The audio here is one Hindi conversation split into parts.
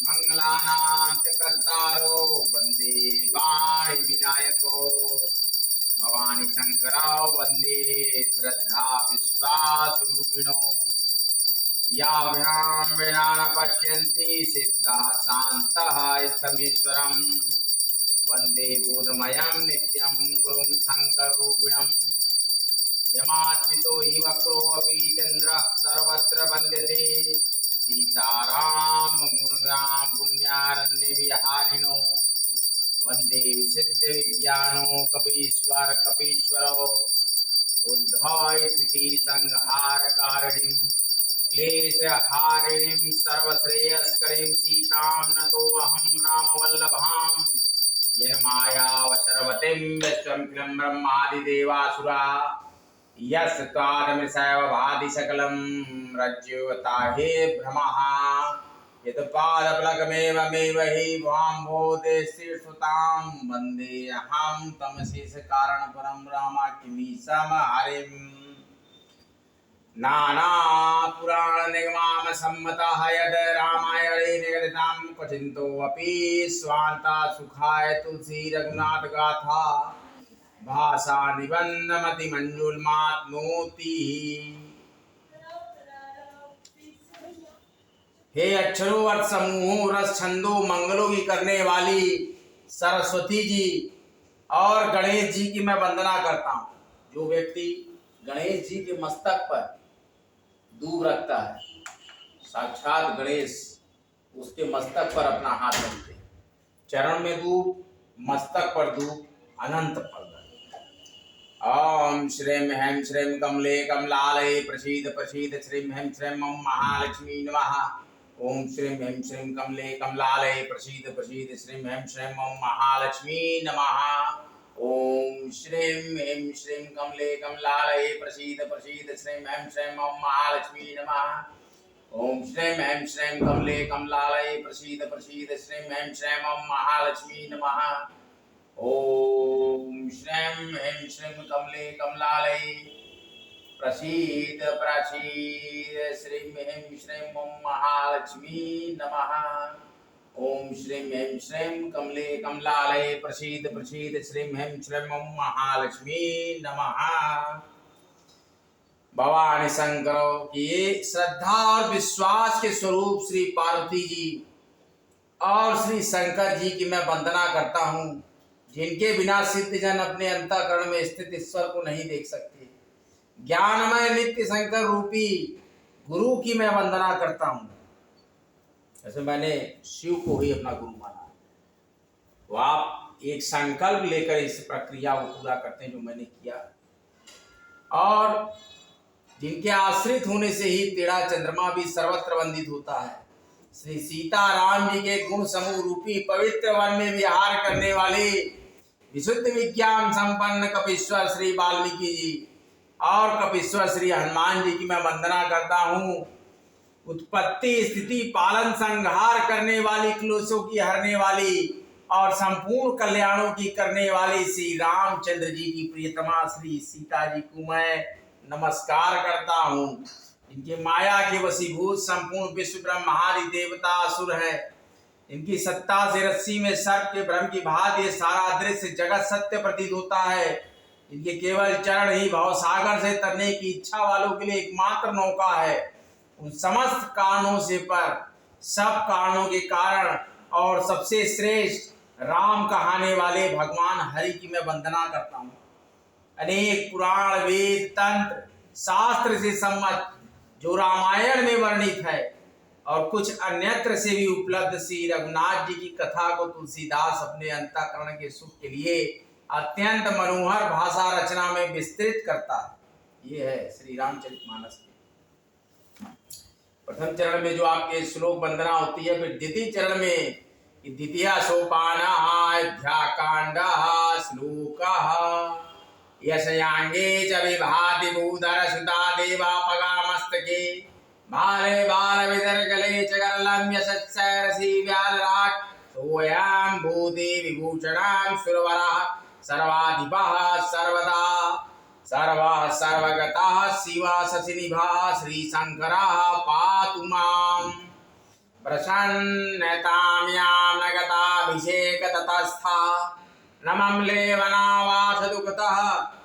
मंगलानां च कर्तारो वन्दे वाणि विनायको भवानी शंकरौ वन्दे श्रद्धा विश्वासरूपिणो याभ्यां विना न पश्यन्ति सिद्धाः शान्तः स्थमीश्वरम् वन्दे बोधमयं नित्यं गुरुं शङ्कररूपिणम् यमाच्युतो हि वक्रोऽपि चन्द्रः सर्वत्र वन्द्यते सीताराम गुणग्राम पुण्यारण्यविहारिणो वन्दे विसिद्धविज्ञानो कपीश्वर कपीश्वरो उद्भवस्थितिसंहारकारिणीं क्लेशहारिणीं सर्वश्रेयस्करीं सीतां नतोऽहं रामवल्लभां यन्मायावशरवतीं विश्वमिदं ब्रह्मादिदेवासुरा यस्त्वादमृषैव भाति सकलं रज्जुवता हि भ्रमः यत्पादप्लगमेवमेव हि वाम्भोदेशीर्षुतां वन्देऽहं तमशेषकारणपरं रामाख्यमीशं हरिम् नानापुराणनिगमामसम्मतः यद् रामायणे निगदितं क्वचिन्तोऽपि स्वान्ता सुखाय तुलसीरघुनाथगाथा भाषा निबन्धमतिमञ्जुलमाप्नोति। हे अक्षरों अर्थ समूहों रस छंदों मंगलों की करने वाली सरस्वती जी और गणेश जी की मैं वंदना करता हूँ। जो व्यक्ति गणेश जी के मस्तक पर दूब रखता है, साक्षात गणेश उसके मस्तक पर अपना हाथ रखते हैं। चरण में दूब, मस्तक पर दूब, अनंत फल। ओम श्रीं ह्रीं श्रीं कमले कमलालये प्रसीद प्रसीद श्रीं ह्रीं श्रीं मम महालक्ष्मी नमः। ओम श्रीं ह्रीं श्रीं कमले कमलालये प्रसीद प्रसीद श्रीं ह्रीं श्रीं मम महालक्ष्मी नमः। ओम श्रीं ह्रीं श्रीं कमले कमलालये प्रसीद प्रसीद श्रीं ह्रीं श्रीं मम महालक्ष्मी नमः। ओम श्रीं ह्रीं श्रीं कमले कमलालये प्रसीद प्रसीद श्रीं ह्रीं श्रीं मम महालक्ष्मी नमः। ओम श्रीं ह्रीं श्रीं कमले कमलालये प्रसीद प्रसीद श्रीं ह्रीं श्रीं मम महालक्ष्मी नमः। ओम श्रीं ह्रीं श्रीं कमले कमलालये प्रसीद प्रसीद श्रीं ह्रीं श्रीं मम महालक्ष्मी नमः। भवानी शंकरों की श्रद्धा और विश्वास के स्वरूप श्री पार्वती जी और श्री शंकर जी की मैं वंदना करता हूँ, जिनके बिना सिद्ध जन अपने अंतःकरण में स्थित ईश्वर को नहीं देख सकते। ज्ञानमय नित्य शंकर रूपी गुरु की मैं वंदना करता हूँ। जैसे मैंने शिव को ही अपना गुरु माना, तो आप एक संकल्प लेकर इस प्रक्रिया को पूरा करते हैं जो मैंने किया, और जिनके आश्रित होने से ही तेरा चंद्रमा भी सर्वत्र वंदित होता है। श्री सीताराम जी के गुण समूह रूपी पवित्र वन में विहार करने वाले विशुद्ध विज्ञान संपन्न कपीश्वर श्री वाल्मीकि जी और कपीश्वर श्री हनुमान जी की मैं वंदना करता हूँ। उत्पत्ति स्थिति पालन संहार करने वाली क्लेशों की हरने वाली और संपूर्ण कल्याणों की करने वाली श्री रामचंद्र जी की प्रियतमा श्री सीता जी को मैं नमस्कार करता हूँ। इनके माया के वशीभूत संपूर्ण विश्व ब्रह्मादि देवता असुर है। इनकी सत्ता से रस्सी में सर्प के भ्रम की भांति सारा दृश्य जगत सत्य प्रतीत होता है। इनके केवल चरण ही भवसागर से तरने की इच्छा वालों के लिए एकमात्र नौका है। उन समस्त कारणों से पर सब कारणों के कारण और सबसे श्रेष्ठ राम कहाने वाले भगवान हरि की मैं वंदना करता हूँ। अनेक पुराण वेद तंत्र शास्त्र से सम्मत जो रामायण में वर्णित है और कुछ अन्यत्र से भी उपलब्ध श्री रघुनाथ जी की कथा को तुलसीदास अपने अंतःकरण के सुख के लिए अत्यंत मनोहर भाषा रचना में विस्तृत करता है। ये है श्री रामचरितमानस के प्रथम चरण में जो आपके श्लोक वंदना होती है, फिर द्वितीय चरण में द्वितीय सोपान अध्याकांड श्लोक यशयांगे च विभाति भूधर सुता देवा पगामस्तके भाले बाल विदर्गले च गरलम यशस्सरसी व्यालराट सोयाम भूति विभूषणां सुरवरः सर्वाधिपः सर्वदा सर्वः सर्वगतः शिवा शशिनिभः श्री शंकरः पातु माम्। प्रसन्नताम्यां नगताभिषेक ततस्था नमं लेवनावासदुक्तः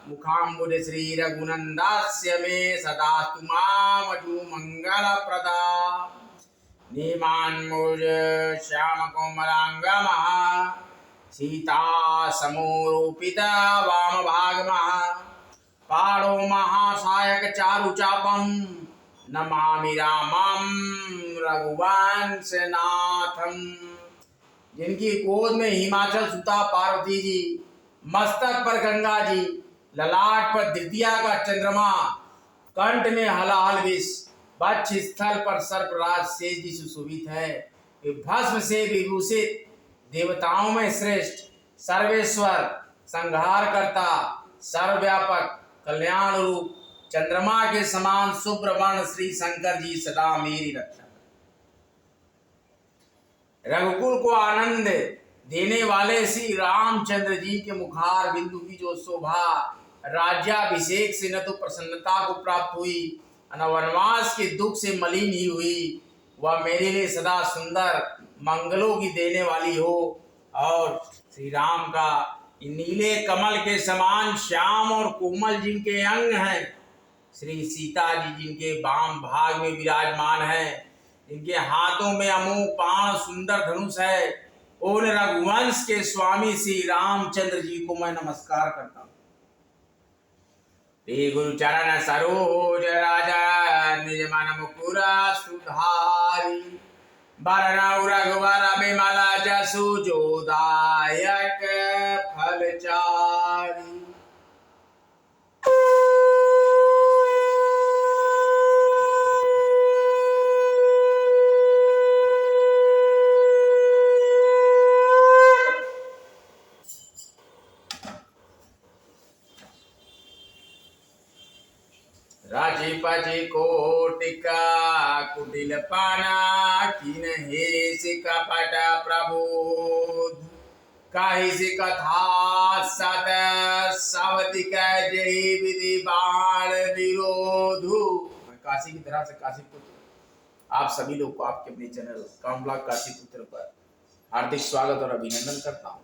मुखाम्बुज श्री रघुनन्दस्य मे सदास्तु मामजु मङ्गलप्रदा नीमान्मुज श्यामकोमलाङ्गमः सीता समोरोपिता वामभागमः पाणो महासायक चारुचापं नमामि रामं रघुवंशनाथं। जिनकी गोद में हिमाचल सुता पार्वती जी, मस्तक पर गंगा जी, ललाट पर द्वितीया का चंद्रमा, कंठ में हलाहल विष, वक्ष स्थल पर सर्पराज शेष जी सुशोभित है। वे भस्म से विभूषित देवताओं में श्रेष्ठ, सर्वेश्वर, संहार करता, सर्वव्यापक, कल्याण रूप चंद्रमा के समान शुभ्र वर्ण श्री शंकर जी सदा मेरी रक्षा करें। रघुकुल को आनंद देने वाले श्री रामचंद्र जी के मुखार बिंदु की जो शोभा राज्याभिषेक से न तो प्रसन्नता को प्राप्त हुई न वनवास के दुख से मलिन ही हुई, वह मेरे लिए सदा सुंदर मंगलों की देने वाली हो। और श्री राम का नीले कमल के समान श्याम और कोमल जिनके अंग हैं, श्री सीता जी जिनके वाम भाग में विराजमान है, जिनके हाथों में अमोघ बाण सुंदर धनुष है, उन रघुवंश के स्वामी श्री रामचंद्र जी को मैं नमस्कार करता हूँ। श्री गुरु चरण सरोज राजा निज मन मुकुर सुधारी, बरनउँ रघुवर बिमल जसु जोदायक फलचारी। राजीपति कोटिका कुटिल पाना किन हेस कपट प्रबोध, कहिस कथा सत सवति जय विधि बाण विरोधु। मैं काशी की तरह से काशी पुत्र आप सभी लोग को आपके अपने चैनल कामब्लॉग काशी पुत्र पर हार्दिक स्वागत और अभिनंदन करता हूँ।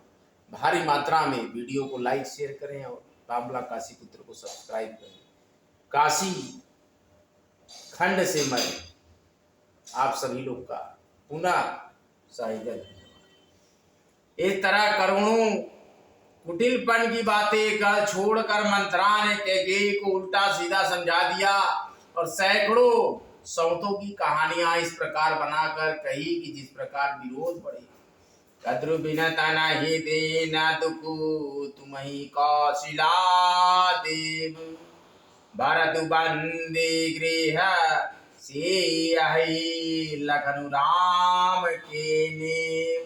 भारी मात्रा में वीडियो को लाइक शेयर करें और कामब्लॉग काशी पुत्र को सब्सक्राइब करें। काशी खंड से मैं आप सभी लोग का पुनः साहित्य इस तरह करुणों कुटिलपन की बातें कर छोड़कर मंत्रा ने कैकेयी को उल्टा सीधा समझा दिया और सैकड़ों सौतों की कहानियां इस प्रकार बनाकर कही कि जिस प्रकार विरोध बढ़े। कद्रु बिनता नहीं देना दुकु तुम्ही कौशिला देव, भरत बंदी गृह से लखनु राम के नेम।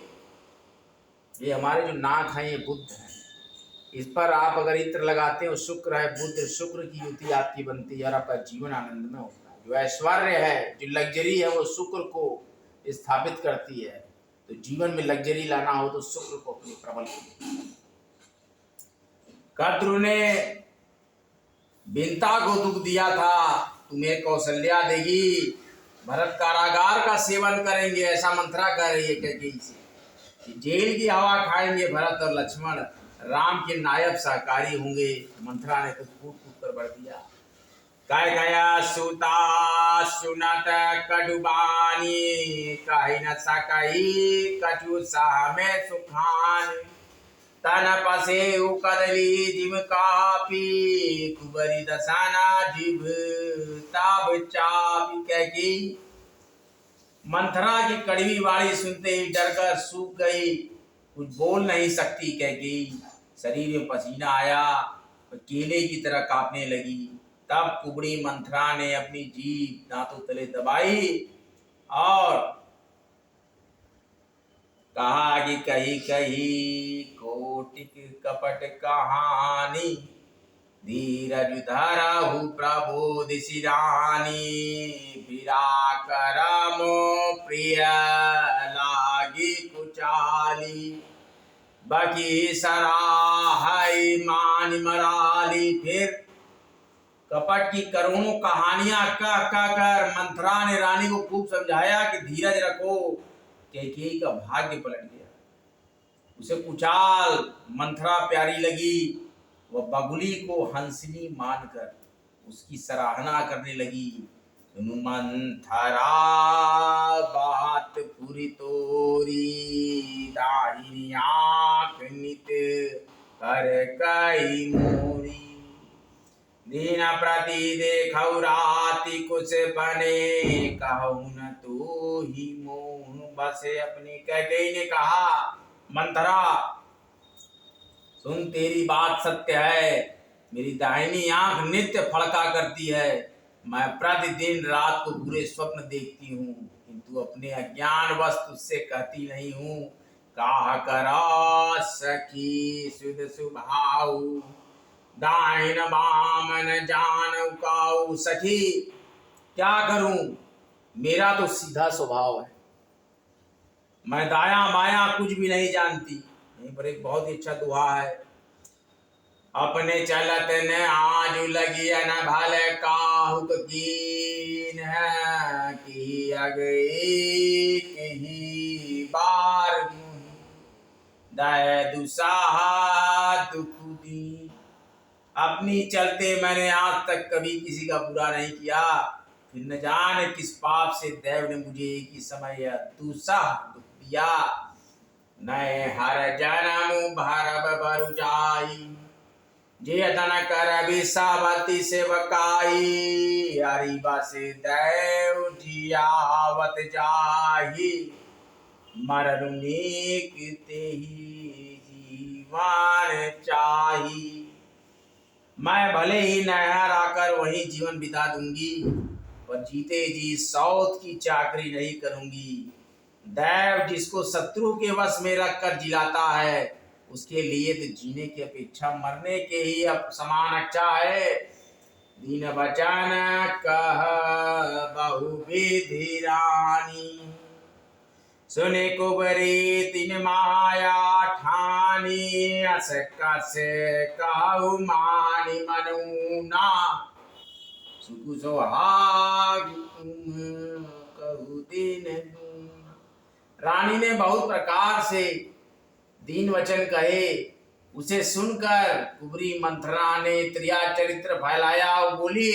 ये हमारे जो नाक हैं ये बुद्ध हैं, इस पर आप अगर इत्र लगाते हो शुक्र है बुद्ध शुक्र की युति आपकी बनती है और आपका जीवन आनंद में होता है। जो ऐश्वर्य है जो लग्जरी है वो शुक्र को स्थापित करती है, तो जीवन में लग्जरी लाना हो तो शुक्र को अपने प्रबल करिए। कद्रु ने बिनता को दुख दिया था, तुम्हें कौशल्या देगी, भरत कारागार का सेवन करेंगे, ऐसा मंत्रा कह रही है कैकेयी से। जेल की हवा खाएंगे भरत और लक्ष्मण, राम के नायब सहकारी होंगे। मंत्रा ने तो फूट फूट कर बढ़ दिया। कह गया सुता सुनत कटुबानी, कही न सकई कछु साह में सुखान, तन पसे कदली जिम कापी, कुबरी दसाना जिभ ताब चापी। कैकेयी मंथरा की कड़वी वाणी सुनते ही डरकर सूख गई, कुछ बोल नहीं सकती कैकेयी। शरीर में पसीना आया और केले की तरह कांपने लगी। तब कुबड़ी मंथरा ने अपनी जीभ दांतों तले दबाई और कहा कि कही कही कोटिक कपट कहानी, धीरज धरहु प्रबोध सिरानी, विराकरम प्रिय लागी कुचाली, बकी सराहई मान मराली। फिर कपट की करोड़ों कहानियां कह कर मंथरा ने रानी को खूब समझाया कि धीरज रखो। कैकेयी का भाग्य पलट गया। उसे कुचाल मंथरा प्यारी लगी। वह बगुली को हंसनी मानकर उसकी सराहना करने लगी। सुनु मंथरा बात पूरी तोरी, दाहिनी आंख नित कर कई मोरी। दीन प्रति देखौ राति कुछ बने, कहु न तू ही मोह बसे अपने। कैकेयी ने कहा, मंथरा सुन, तेरी बात सत्य है। मेरी दाहिनी आंख नित्य फड़का करती है। मैं प्रतिदिन रात को बुरे स्वप्न देखती हूँ, किंतु अपने अज्ञानवश तुझसे कहती नहीं हूँ। काह करा सखी सुध सुभाऊ, दाहिन बामन जानऊ काऊ। सखी क्या करूं, मेरा तो सीधा स्वभाव है। मैं दाया बाया कुछ भी नहीं जानती। यहीं पर एक बहुत ही अच्छा दोहा है। अपने चलत न आज लगी न भल काहुक कीन है, कि अगई कही बार दय दुसाहा दुख दी। अपनी चलते मैंने आज तक कभी किसी का बुरा नहीं किया, फिर न जाने किस पाप से देव ने मुझे एक ही समय दुस्साह दुख दिया। नए हर जन्म भरब बरु जाई, जे अदन कर विसावती सेवकाई। हरिबा से देव जियावत जाही, मरनु नेक तेहि जीवन चाही। मैं भले ही नहर आकर वहीं जीवन बिता दूंगी, पर जीते जी सौत की चाकरी नहीं करूंगी। दैव जिसको शत्रु के वश में रखकर जिलाता है, उसके लिए तो जीने की अपेक्षा मरने के ही समान अच्छा है। दीन वचन कह बहु विधि रानी, सुने कुबरी तीन माया ठानी। अस कस कहु मानी मनुना, सुख सोहाग तुम कहु दिन दूना। रानी ने बहुत प्रकार से दीन वचन कहे। उसे सुनकर कुबरी मंथरा ने त्रिया चरित्र फैलाया और बोली,